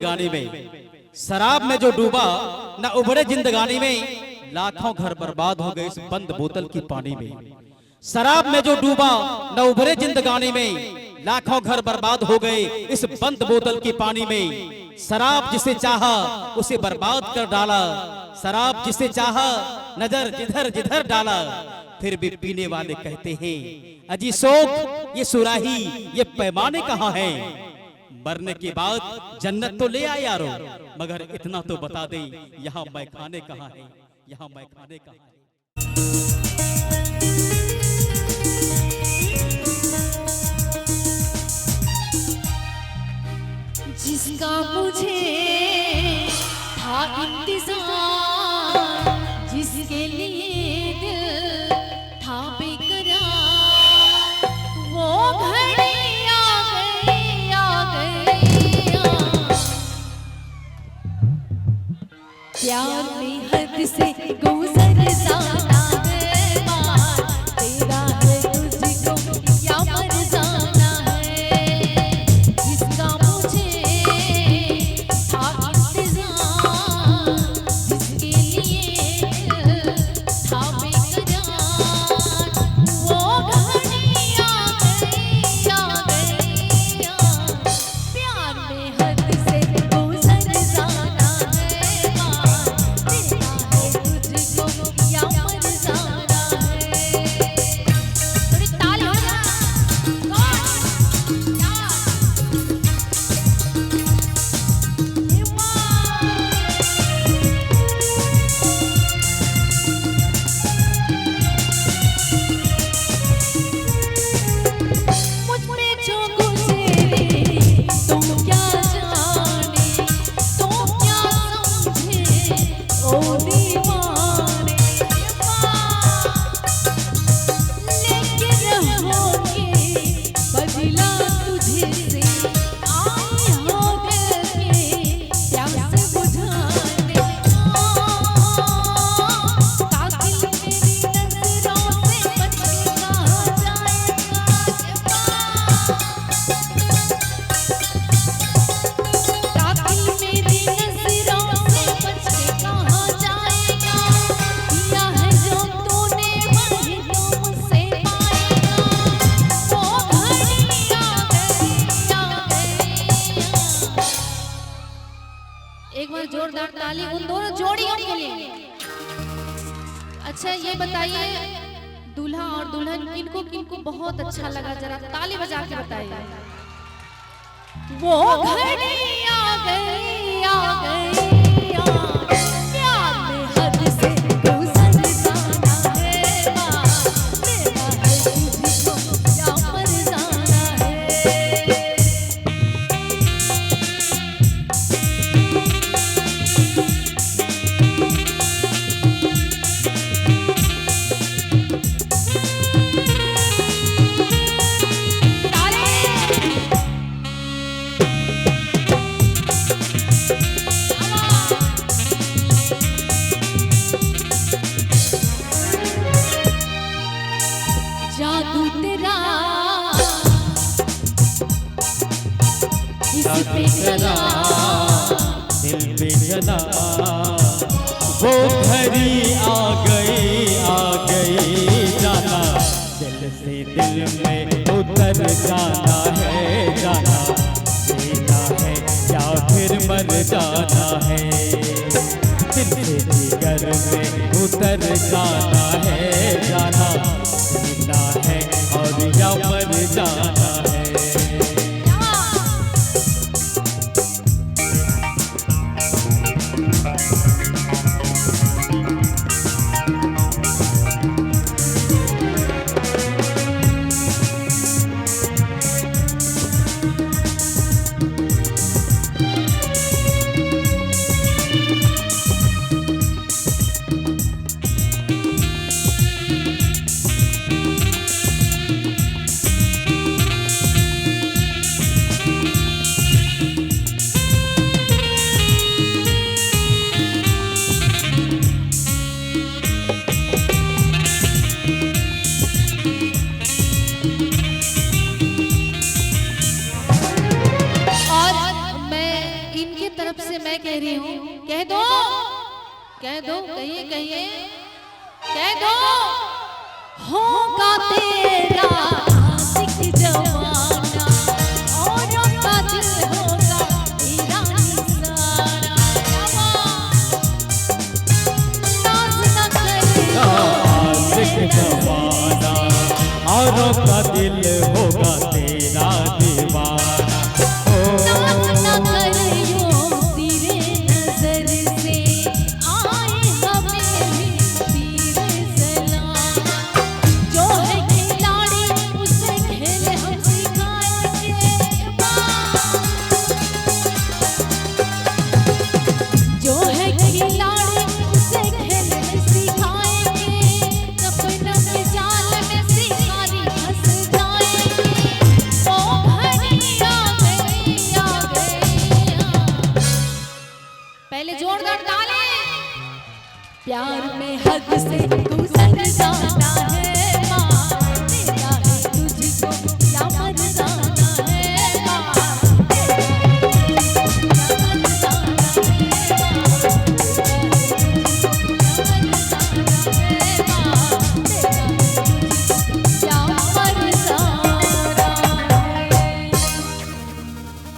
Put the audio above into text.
जिंदगानी में, शराब में जो डूबा न उभरे जिंदगानी में, लाखों घर बर्बाद हो गए इस बंद बोतल की पानी में। शराब में जो डूबा न उभरे जिंदगानी में, लाखों घर बर्बाद हो गए इस बंद बोतल की पानी में। शराब जिसे चाहा उसे बर्बाद कर डाला, शराब जिसे चाहा नजर जिधर जिधर डाला। फिर भी पीने वाले कहते हैं अजी शोक ये सुराही ये पैमाने कहाँ हैं। मरने के बाद जन्नत तो ले आए यारो, मगर इतना तो बता दे यहाँ मैखाने कहाँ है, यहाँ मैखाने कहाँ है। जिसका मुझे था इंतजार, जिसके लिए दिल था बेकरार, वो घड़ी आ गई आ गई। प्यार में हद से गुजर जाना है बार, तेरा है तुझको या मर जाना है। जिसका मुझे था इंतजार, जिसके लिए था बेकरार, वो घड़ी आ गई आ गई। प्यार में हद से गुजर जाना है बार, तेरा है तुझको या मर जाना है। थोड़ी ताल हो जा। मुझ पे जो गुजरे तुम क्या जाने, तुम क्या समझे ओ दीवाने। लेकिन होके बदला तुझसे आई हो दिल के प्यास बुझाने। कातिल मेरी नजरों से बच के कहाँ जाएगा। कातिल मेरी नजरों से बच के कहाँ जाएगा। किया है जो तूने वही तो मुझसे पाएगा। वो घड़ी आ गई आ गई। एक बार जोरदार ताली उन दोनों जोड़ियों के लिए। अच्छा ये बताइए दूल्हा और दुल्हन किनको किनको बहुत अच्छा लगा, जरा ताली बजा के बताइए। वो घड़ी आ गई आ गई आ गई। प्यार में हद से गुजर जाना है बार, तेरा है तुझको या मर जाना है। जादू तेरा इस पे चला, दिल पे चला, वो घड़ी आ गई जाना, दिल से दिल में उतर जाना है जाना, जीना है या फिर मर जाना है। दिल से जिगर में उतर जाना है जाना, जीना है और या मर जाना है। तरफ से मैं कह रही हूँ, कह दो, कहिए कहिए, कह दो, होगा तेरा आशिक जमाना, औरों का दिल होगा तेरा निशाना। नाज न करियो आशिक जमाना, औरों का दिल होगा तेरा दीवाना। नाज न करियो तेरे नजर से आए हमें भी तीर सलाम। जो है खिलाड़ी उसे खेल हम सिखाएंगे, जो है खिलाड़ी उसे खेल हम सिखाएंगे। सपनों के जाल में शिकारी फंस जाएंगे। ओ घड़ी आ गई, आ गई, पहले जोरदार ताली। प्यार में हद से तू